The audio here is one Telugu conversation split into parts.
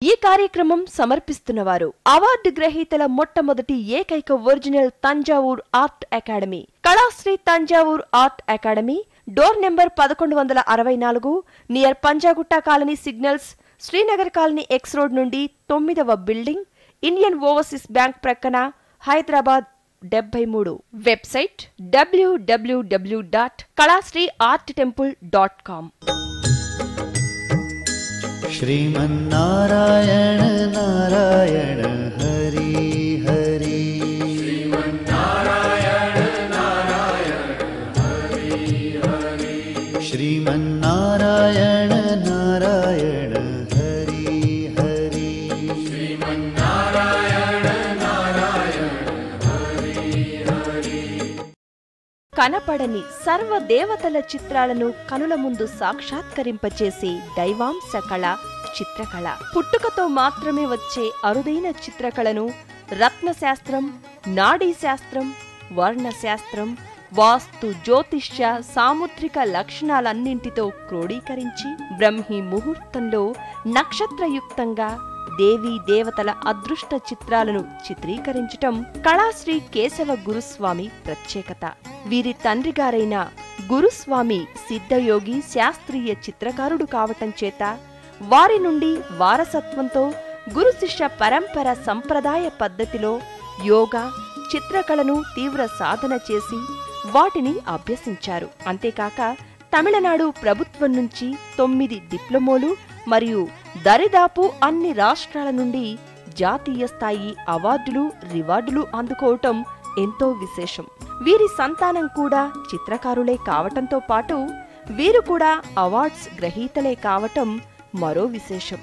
ఈ కార్యక్రమం సమర్పిస్తున్నవారు అవార్డు గ్రహీతల మొట్టమొదటి ఏకైక original Thanjavur art academy, Kalasri Thanjavur art academy, door number 1164, near Panjagutta colony signals, Srinagar colony X road నుండి 9వ బిల్డింగ్, ఇండియన్ ఓవర్సీస్ బ్యాంక్ ప్రక్కన, హైదరాబాద్ 73. Website www.kalasriarttemple.com. श्रीमन्नारायण नारायण हरि हरि, श्रीमन्नारायण नारायण हरि हरि, श्रीमन्नारायण नारायण हरि हरि, श्रीमन्नारायण नारायण हरि हरि. కనపడని సర్వదేవతల చిత్రాలను కనుల ముందు సాక్షాత్కరింపచేసే దైవాంశ కళ చిత్రకళ. పుట్టుకతో మాత్రమే వచ్చే అరుదైన చిత్రకళను రత్నశాస్త్రం, నాడీశాస్త్రం, వర్ణశాస్త్రం, వాస్తు, జ్యోతిష్య, సాముద్రిక లక్షణాలన్నింటితో క్రోడీకరించి బ్రహ్మీ ముహూర్తంలో నక్షత్రయుక్తంగా దేవీ దేవతల అదృష్ట చిత్రాలను చిత్రీకరించటం కళాశ్రీ కేశవ గురుస్వామి ప్రత్యేకత. వీరి తండ్రిగారైన గురుస్వామి సిద్ధయోగి శాస్త్రీయ చిత్రకారుడు కావటం చేత వారి నుండి వారసత్వంతో గురు శిష్య పరంపర సంప్రదాయ పద్ధతిలో యోగా, చిత్రకళను తీవ్ర సాధన చేసి వాటిని అభ్యసించారు. అంతేకాక తమిళనాడు ప్రభుత్వం నుంచి 9 డిప్లొమోలు మరియు దరిదాపు అన్ని రాష్ట్రాల నుండి జాతీయ స్థాయి అవార్డులు, రివార్డులు అందుకోవటం ఎంతో విశేషం. వీరి సంతానం కూడా చిత్రకారులే కావటంతో పాటు వీరు కూడా అవార్డ్స్ గ్రహీతలే కావటం మరో విశేషం.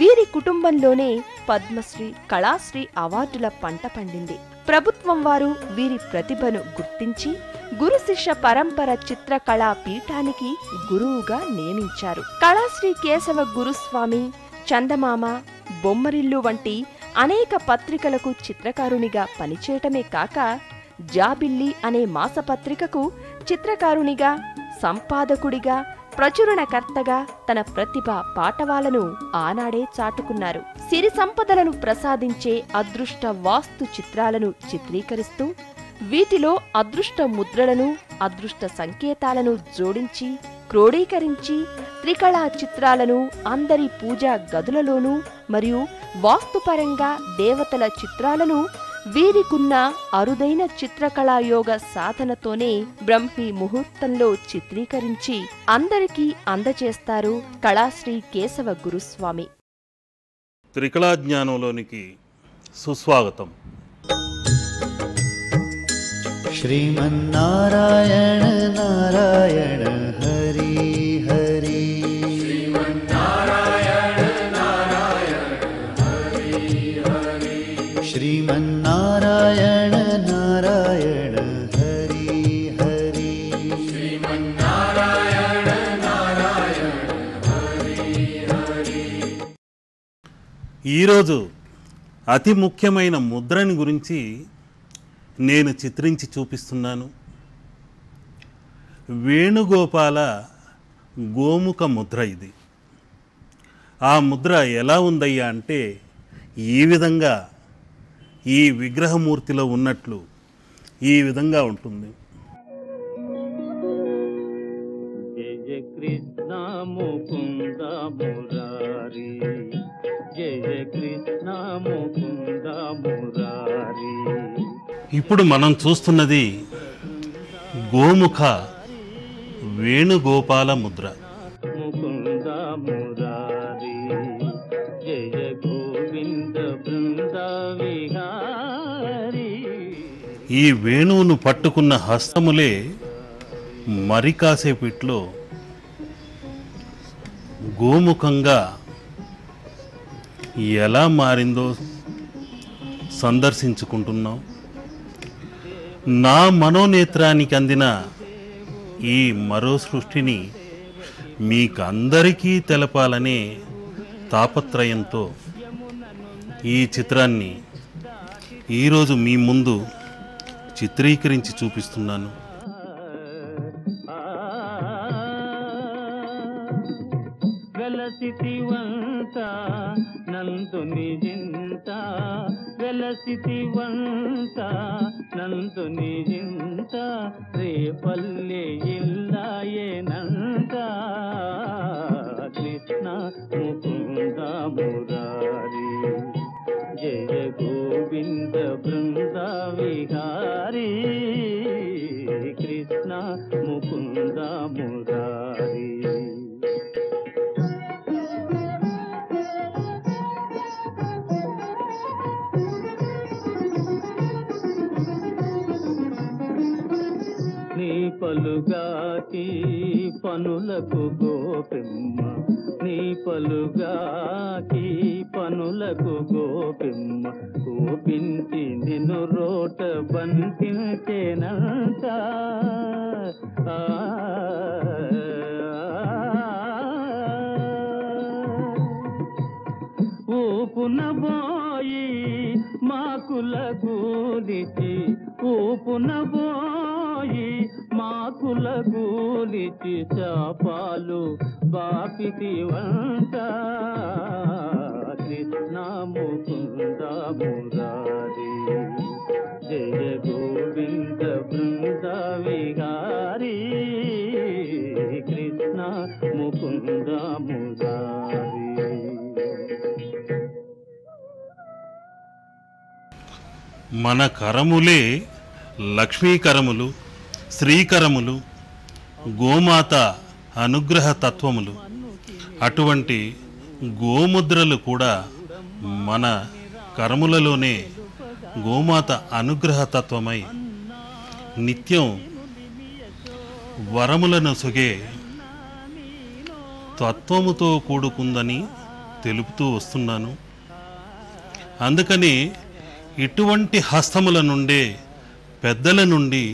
వీరి కుటుంబంలోనే పద్మశ్రీ, కళాశ్రీ అవార్డుల పంట పండింది. ప్రభుత్వం వారు వీరి ప్రతిభను గుర్తించి గురు శిష్య పరంపర చిత్రకళా పీఠానికి గురువుగా నియమించారు. కళాశ్రీ కేశవ గురుస్వామి చందమామ, బొమ్మరిల్లు వంటి అనేక పత్రికలకు చిత్రకారునిగా పనిచేయటమే కాక జాబిల్లి అనే మాసపత్రికకు చిత్రకారునిగా, సంపాదకుడిగా, ప్రచురణకర్తగా తన ప్రతిభ పాటవాలను ఆనాడే చాటుకున్నారు. సిరి సంపదలను ప్రసాదించే అదృష్ట వాస్తు చిత్రాలను చిత్రీకరిస్తూ వీటిలో అదృష్ట ముద్రలను, అదృష్ట సంకేతాలను జోడించి క్రోడీకరించి త్రికళా చిత్రాలను అందరి పూజా గదులలోనూ మరియు వాస్తుపరంగా దేవతల చిత్రాలను వీరికున్న అరుదైన చిత్రకళాయోగ సాధనతోనే బ్రహ్మీ ముహూర్తంలో చిత్రీకరించి అందరికీ అందజేస్తారు కళాశ్రీ కేశవ గురుస్వామి. త్రికళా జ్ఞానంలోనికి సుస్వాగతం. श्रीमन्नारायण नारायण हरि हरि, श्रीमन्नारायण नारायण हरि हरि, श्रीमन्नारायण नारायण हरि हरि, श्रीमन्नारायण नारायण हरि हरि. ఈరోజు అతి ముఖ్యమైన ముద్రని గురించి నేను చిత్రించి చూపిస్తున్నాను. వేణుగోపాల గోముఖ ముద్ర ఇది. ఆ ముద్ర ఎలా ఉందయ్యా అంటే ఈ విధంగా ఈ విగ్రహమూర్తిలో ఉన్నట్లు ఈ విధంగా ఉంటుంది. జయ కృష్ణ ముకుంద మురారి, జయ కృష్ణ ముకుంద మురారి. ఇప్పుడు మనం చూస్తున్నది గోముఖ వేణుగోపాల ముద్ర. ముకుంద మురారి, జయ గోవింద బృంద విహారి. ఈ వేణువును పట్టుకున్న హస్తములే మరి కాసేపట్లో గోముఖంగా ఎలా మారిందో సందర్శించుకుంటున్నాం. నా మనోనేత్రానికి అందిన ఈ మరో సృష్టిని మీకందరికీ తెలపాలనే తాపత్రయంతో ఈ చిత్రాన్ని ఈరోజు మీ ముందు చిత్రీకరించి చూపిస్తున్నాను. వెలసితివన్ వంట నందుని జింత వెలసితి వంట నందుని జింత రేపల్లె ఇల్లాయేనంట కృష్ణ ముకుంద మురారి జయ గోవింద బృంద విహారీ కృష్ణ ముకుంద మురారి. నీ పలుగాకి పనులకు గోపిమ్మ నీ పలుగాకి పనులకు గోపిమ్మ గోపించి నిన్ను రోట బంధించేనంత ఊపున బోయి మాకుల గూలిచి ఊపున బోయి మాకుల గూలిచి చాపాలు బాపితి వంట కృష్ణ ముకుంద మురారి జయ గోవింద బృంద విహారీ కృష్ణ ముకుంద మురారి. మన కరములే లక్ష్మీకరములు, శ్రీకరములు, గోమాత అనుగ్రహ తత్వములు. అటువంటి గోముద్రలు కూడా మన కరములలోనే గోమాత అనుగ్రహ తత్వమై నిత్యం వరములను సొగే తత్వముతో కూడుకుందని తెలుపుతూ వస్తున్నాను. అందుకని ఇటువంటి హస్తముల నుండే పెద్దల నుండి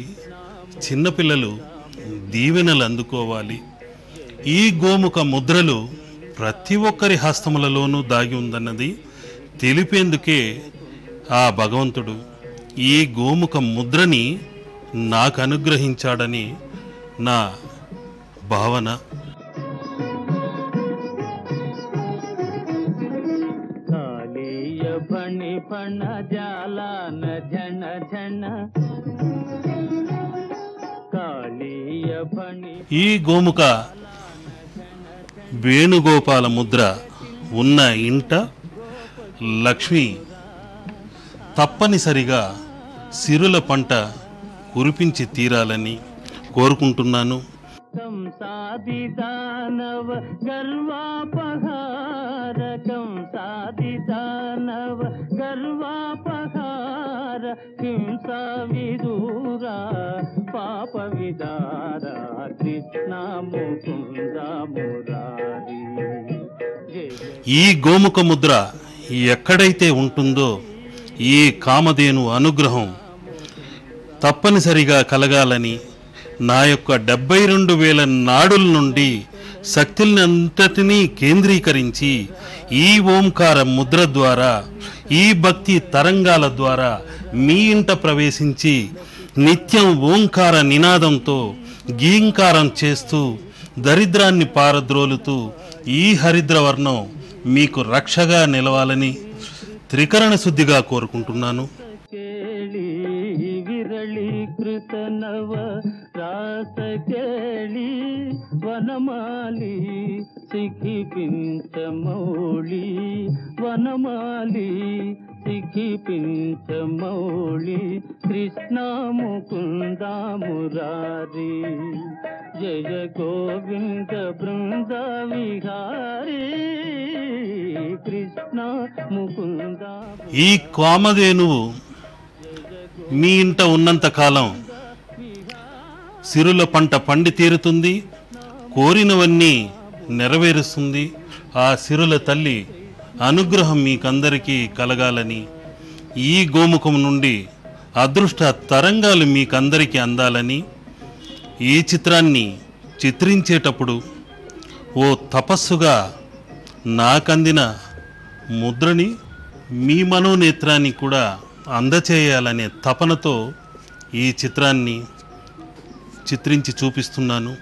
చిన్నపిల్లలు దీవెనలు అందుకోవాలి. ఈ గోముఖ ముద్రలు ప్రతి ఒక్కరి హస్తములలోనూ దాగి ఉందన్నది తెలిపేందుకే ఆ భగవంతుడు ఈ గోముఖ ముద్రని నాకు అనుగ్రహించాడని నా భావన. ఫణి ఫణ జాలాన ఝణ ఝణ కాళీయ ఫణి. ఈ గోముఖ వేణుగోపాల ముద్ర ఉన్న ఇంట లక్ష్మి తప్పనిసరిగా సిరుల పంట కురిపించి తీరాలని కోరుకుంటున్నాను. కంసాది దానవ గర్వాపహార కంసాది దానవ గర్వాపహార హింసా విదూరా పాప విదార కృష్ణ ముకుంద మురారి. ఈ గోముఖ ముద్ర ఎక్కడైతే ఉంటుందో ఈ కామధేను అనుగ్రహం తప్పనిసరిగా కలగాలని నా యొక్క 72,000 నాడుల నుండి శక్తులనంతటినీ కేంద్రీకరించి ఈ ఓంకార ముద్ర ద్వారా ఈ భక్తి తరంగాల ద్వారా మీ ఇంట ప్రవేశించి నిత్యం ఓంకార నినాదంతో గీంకారం చేస్తూ దరిద్రాన్ని పారద్రోలుతూ ఈ హరిద్రవర్ణం మీకు రక్షగా నిలవాలని త్రికరణ శుద్ధిగా కోరుకుంటున్నాను. విరళీకృత నవ రాస కేళి వనమాలి సిఖిపించమౌళి వనమాలి సిఖిపించమౌళి కృష్ణ ముకుంద మురారి జయ గోవింద బృంద విహారీ కృష్ణ ముకుంద. ఈ కామధేనువు మీ ఇంట ఉన్నంత కాలం సిరుల పంట పండి తీరుతుంది, కోరినవన్నీ నెరవేరుస్తుంది. ఆ సిరుల తల్లి అనుగ్రహం మీకందరికీ కలగాలని, ఈ గోముఖం నుండి అదృష్ట తరంగాలు మీకందరికీ అందాలని ఈ చిత్రాన్ని చిత్రించేటప్పుడు ఓ తపస్సుగా నాకందిన ముద్రని మీ మనోనేత్రాన్ని కూడా అందచేయాలనే తపనతో ఈ చిత్రాన్ని చిత్రించి చూపిస్తున్నాను.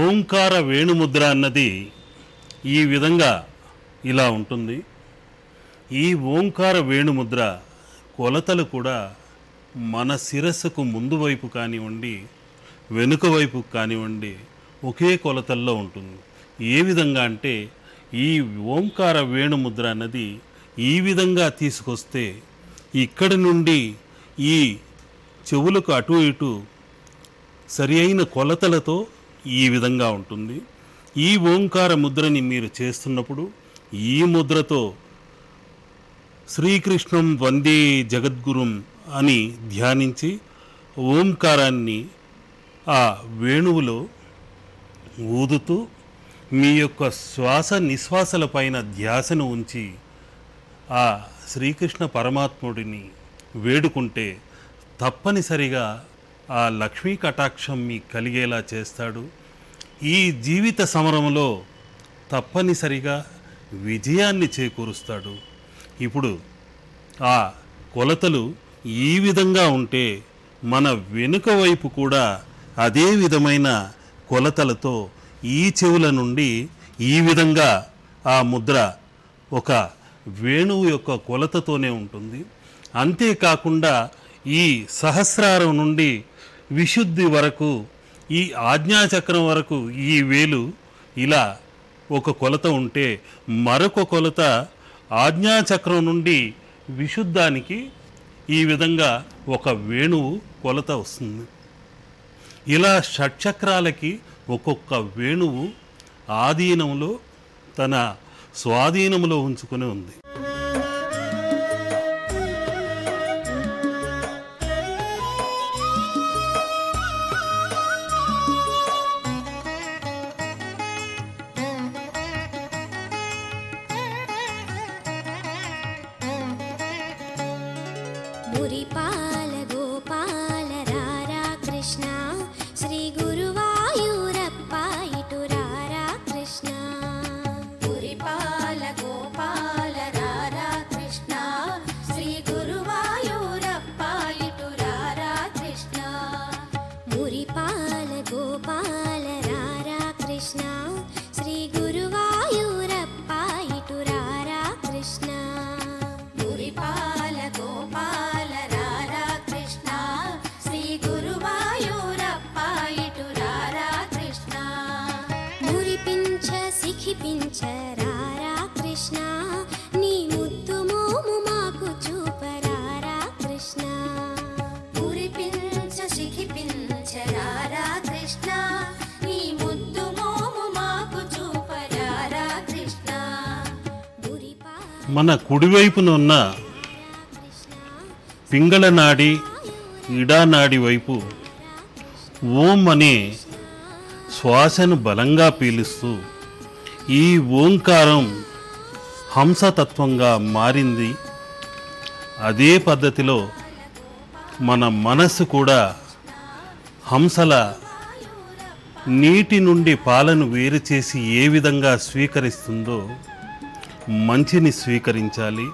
ఓంకార వేణుముద్ర అన్నది ఈ విధంగా ఇలా ఉంటుంది. ఈ ఓంకార వేణుముద్ర కొలతలు కూడా మన శిరస్సుకు ముందు వైపు కానివ్వండి, వెనుక వైపు కానివ్వండి, ఒకే కొలతల్లో ఉంటుంది. ఏ విధంగా అంటే ఈ ఓంకార వేణుముద్ర అన్నది ఈ విధంగా తీసుకొస్తే ఇక్కడి నుండి ఈ చెవులకు అటు ఇటు సరి అయిన కొలతలతో ఈ విధంగా ఉంటుంది. ఈ ఓంకార ముద్రని మీరు చేస్తున్నప్పుడు ఈ ముద్రతో శ్రీకృష్ణం వందే జగద్గురుం అని ధ్యానించి ఓంకారాన్ని ఆ వేణువులో ఊదుతూ మీ యొక్క శ్వాస నిశ్వాసల పైన ధ్యాసను ఉంచి ఆ శ్రీకృష్ణ పరమాత్ముడిని వేడుకుంటే తప్పనిసరిగా ఆ లక్ష్మీ కటాక్షం మీకు కలిగేలా చేస్తాడు. ఈ జీవిత సమరంలో తప్పనిసరిగా విజయాన్ని చేకూరుస్తాడు. ఇప్పుడు ఆ కొలతలు ఈ విధంగా ఉంటే మన వెనుక వైపు కూడా అదే విధమైన కొలతలతో ఈ చెవుల నుండి ఈ విధంగా ఆ ముద్ర ఒక వేణువు యొక్క కొలతతోనే ఉంటుంది. అంతేకాకుండా ఈ సహస్రారం నుండి విశుద్ధి వరకు, ఈ ఆజ్ఞాచక్రం వరకు ఈ వేలు ఇలా ఒక కొలత ఉంటే మరొక కొలత ఆజ్ఞాచక్రం నుండి విశుద్ధానికి ఈ విధంగా ఒక వేణువు కొలత వస్తుంది. ఇలా షట్చక్రాలకి ఒక్కొక్క వేణువు ఆధీనంలో తన స్వాధీనంలో ఉంచుకొని ఉంది. మురిపాల గోపాల రారా కృష్ణ శ్రీ గురువాయూరప్ప ఇటు రారా కృష్ణ. మురిపాల గోపాల రారా కృష్ణ శ్రీ గురువాయూరప్ప ఇటు రారా కృష్ణ. మురిపాల గోపాల రారా కృష్ణ శ్రీ గురువాయూరప్ప ఇటు రారా కృష్ణ. మురిపాల గోపాల రారా కృష్ణ శ్రీ గురువాయూరప్ప ఇటు రారా కృష్ణ. మురిపించ సిఖిపించ రారా కృష్ణ నీ ముద్దు మోము మాకు చూపరారా కృష్ణ. మురిపించ సిఖిపించ రారా కృష్ణ నీ ముద్దు మోము మాకు చూపరారా కృష్ణ. మన కుడివైపున ఉన్న పింగళనాడి ఇడానాడి వైపు ఓం అనే శ్వాసను బలంగా పీలుస్తూ ఈ ఓంకారం హంసతత్వంగా మారింది. అదే పద్ధతిలో మన మనస్సు కూడా హంసల నీటి నుండి పాలను వేరు చేసి ఏ విధంగా స్వీకరిస్తుందో మంచిని స్వీకరించాలి.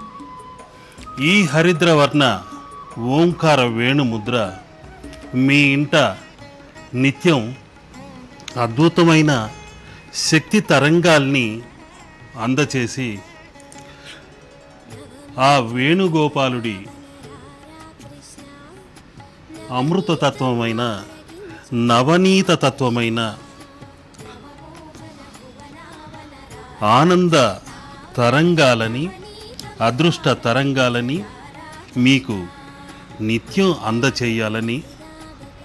ఈ హరిద్రవర్ణ ఓంకార వేణుముద్ర మీ ఇంట నిత్యం అద్భుతమైన శక్తి తరంగాల్ని అందచేసి ఆ వేణుగోపాలుడి అమృతతత్వమైన నవనీత తత్వమైన ఆనంద తరంగాలని, అదృష్ట తరంగాలని మీకు నిత్యం అందచేయాలని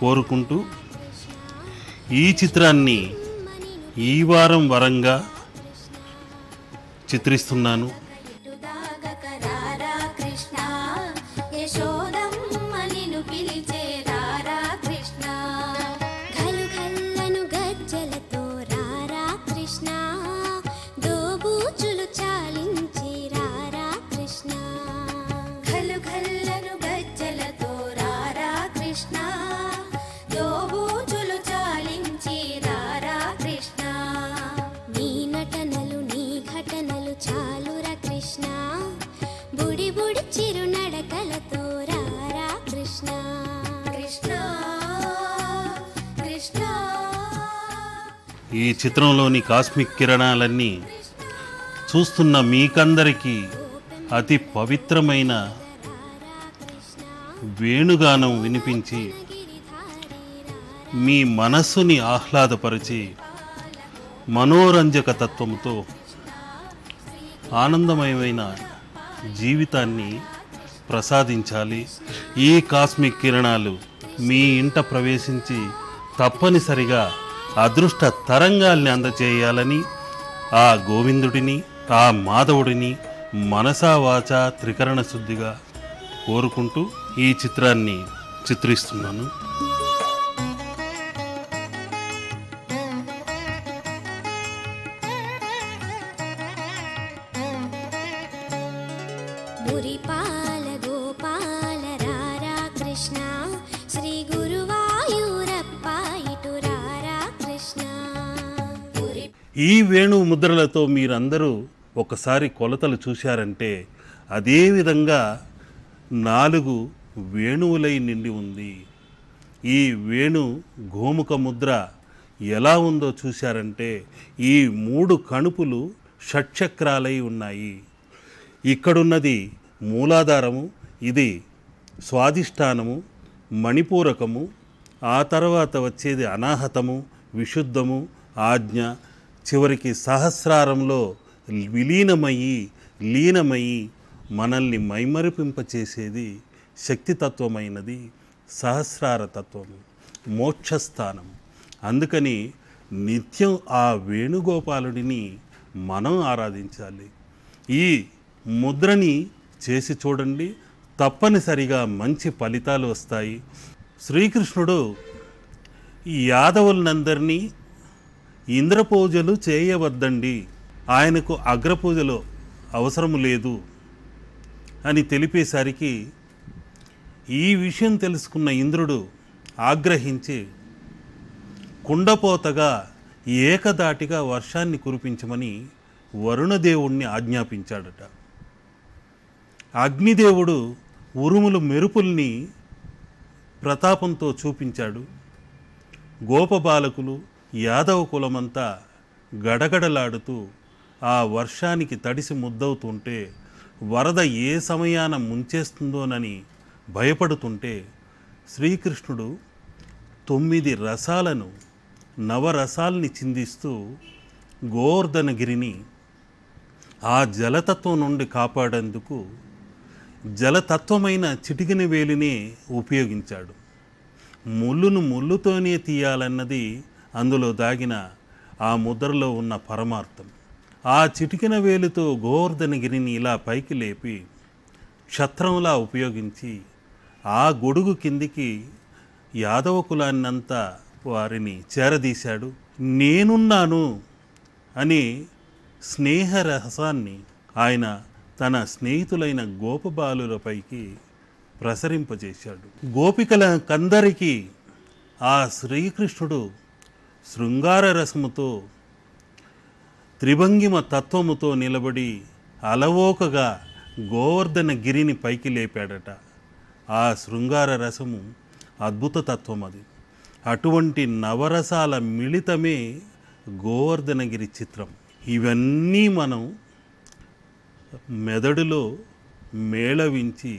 కోరుకుంటూ ఈ చిత్రాన్ని ఈ వారం వరంగా చిత్రిస్తున్నాను. నీ నటనలు నీ ఘటనలు చాలురా ఈ చిత్రంలోని కాస్మిక్ కిరణాలన్నీ చూస్తున్న మీకందరికీ అతి పవిత్రమైన వేణుగానం వినిపించి మీ మనస్సుని ఆహ్లాదపరిచి మనోరంజక తత్వంతో ఆనందమయమైన జీవితాన్ని ప్రసాదించాలి. ఈ కాస్మిక్ కిరణాలు మీ ఇంట ప్రవేశించి తప్పనిసరిగా అదృష్ట తరంగాల్ని అందచేయాలని ఆ గోవిందుడిని, ఆ మాధవుడిని మనసా వాచా త్రికరణ శుద్ధిగా కోరుకుంటూ ఈ చిత్రాన్ని చిత్రిస్తున్నాను. మురిపాల గోపాల రారా కృష్ణ శ్రీ గురువాయూరప్ప ఇటు రారా కృష్ణ. ఈ వేణు ముద్రలతో మీరందరూ ఒకసారి కొలతలు చూశారంటే అదేవిధంగా 4 వేణువులై నిండి ఉంది. ఈ వేణు గోముఖ ముద్ర ఎలా ఉందో చూశారంటే ఈ 3 కణుపులు షట్చక్రాలై ఉన్నాయి. ఇక్కడున్నది మూలాధారము, ఇది స్వాధిష్టానము, మణిపూరకము, ఆ తర్వాత వచ్చేది అనాహతము, విశుద్ధము, ఆజ్ఞ, చివరికి సహస్రారంలో లీనమయ్యి మనల్ని మైమరిపింపచేసేది శక్తితత్వమైనది సహస్రార తత్వము, మోక్షస్థానం. అందుకని నిత్యం ఆ వేణుగోపాలుడిని మనం ఆరాధించాలి. ఈ ముద్రని చేసి చూడండి, తప్పనిసరిగా మంచి ఫలితాలు వస్తాయి. శ్రీకృష్ణుడు యాదవులందరినీ ఇంద్రపూజలు చేయవద్దండి, ఆయనకు అగ్రపూజలు అవసరం లేదు అని తెలిపేసరికి ఈ విషయం తెలుసుకున్న ఇంద్రుడు ఆగ్రహించి కుండపోతగా ఏకదాటిగా వర్షాన్ని కురిపించమని వరుణదేవుణ్ణి ఆజ్ఞాపించాడట. అగ్నిదేవుడు ఉరుములు మెరుపుల్ని ప్రతాపంతో చూపించాడు. గోపబాలకులు యాదవ కులమంతా గడగడలాడుతూ ఆ వర్షానికి తడిసి ముద్దవుతుంటే, వరద ఏ సమయాన ముంచేస్తుందోనని భయపడుతుంటే శ్రీకృష్ణుడు 9 రసాలను, నవరసాల్ని చిందిస్తూ గోవర్ధనగిరిని ఆ జలతత్వం నుండి కాపాడేందుకు జలతత్వమైన చిటికిన వేలినే ఉపయోగించాడు. ముళ్ళును ముళ్ళుతోనే తీయాలన్నది అందులో దాగిన ఆ ముద్రలో ఉన్న పరమార్థం. ఆ చిటికిన వేలుతో గోవర్ధనగిరిని ఇలా పైకి లేపి క్షత్రంలా ఉపయోగించి ఆ గొడుగు కిందికి యాదవ కులాన్నంతా వారిని చేరదీశాడు. నేనున్నాను అని స్నేహరహసాన్ని ఆయన తన స్నేహితులైన గోపబాలులపైకి ప్రసరింపజేశాడు. గోపికలకందరికీ ఆ శ్రీకృష్ణుడు శృంగార రసముతో, త్రిభంగిమ తత్వముతో నిలబడి అలవోకగా గోవర్ధన గిరిని పైకి లేపాడట. ఆ శృంగార రసము అద్భుత తత్వం అది. అటువంటి నవరసాల మిళితమే గోవర్ధనగిరి చిత్రం. ఇవన్నీ మనం మెదడులో మేళవించి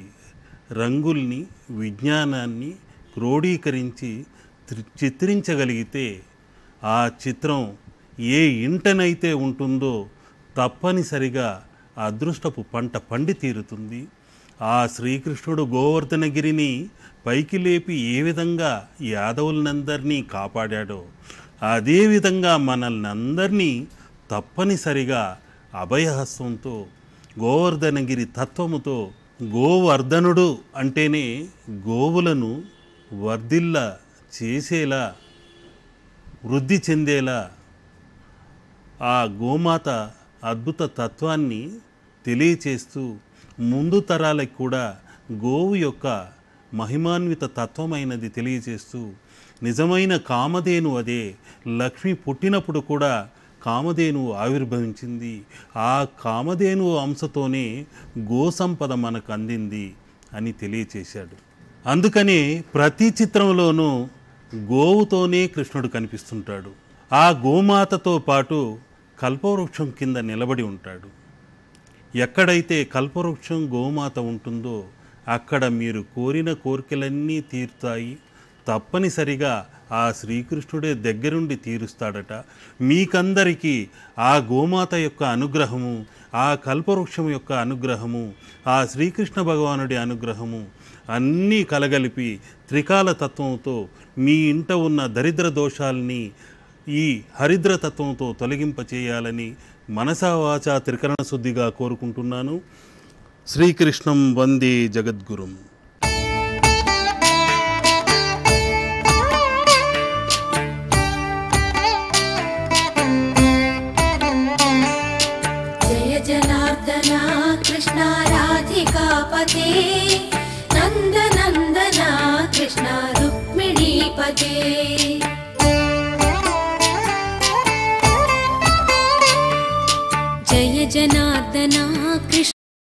రంగుల్ని, విజ్ఞానాన్ని క్రోడీకరించి చిత్రించగలిగితే ఆ చిత్రం ఏ ఇంటనైతే ఉంటుందో తప్పనిసరిగా అదృష్టపు పంట పండి తీరుతుంది. ఆ శ్రీకృష్ణుడు గోవర్ధనగిరిని పైకి లేపి ఏ విధంగా యాదవులందరినీ కాపాడాడో అదేవిధంగా మనల్ని అందరినీ తప్పనిసరిగా అభయహస్తంతో, గోవర్ధనగిరి తత్వముతో, గోవర్ధనుడు అంటేనే గోవులను వర్ధిల్ల చేసేలా, వృద్ధి చెందేలా ఆ గోమాత అద్భుత తత్వాన్ని తెలియచేస్తూ ముందు తరాలకు కూడా గోవు యొక్క మహిమాన్విత తత్వమైనది తెలియచేస్తూ, నిజమైన కామధేను అదే, లక్ష్మి పుట్టినప్పుడు కూడా కామధేనువు ఆవిర్భవించింది, ఆ కామధేనువు అంశతోనే గోసంపద మనకు అందింది అని తెలియచేశాడు. అందుకనే ప్రతి చిత్రంలోనూ గోవుతోనే కృష్ణుడు కనిపిస్తుంటాడు. ఆ గోమాతతో పాటు కల్పవృక్షం కింద నిలబడి ఉంటాడు. ఎక్కడైతే కల్పవృక్షం గోమాత ఉంటుందో అక్కడ మీరు కోరిన కోరికలన్నీ తీరుతాయి. తప్పనిసరిగా ఆ శ్రీకృష్ణుడే దగ్గరుండి తీరుస్తాడట. మీకందరికీ ఆ గోమాత యొక్క అనుగ్రహము, ఆ కల్పవృక్షం యొక్క అనుగ్రహము, ఆ శ్రీకృష్ణ భగవానుడి అనుగ్రహము అన్నీ కలగలిపి త్రికాల తత్వంతో మీ ఇంట ఉన్న దరిద్ర దోషాల్ని ఈ హరిద్ర తత్వంతో తొలగింపచేయాలని మనసా వాచా త్రికరణ శుద్ధిగా కోరుకుంటున్నాను. శ్రీకృష్ణం వందే జగద్గురుం. జయ జనార్దన కృష్ణ రాధికాపతే నందనందన కృష్ణ రుక్మిణీపతే. జయ జనార్దన కృష్ణ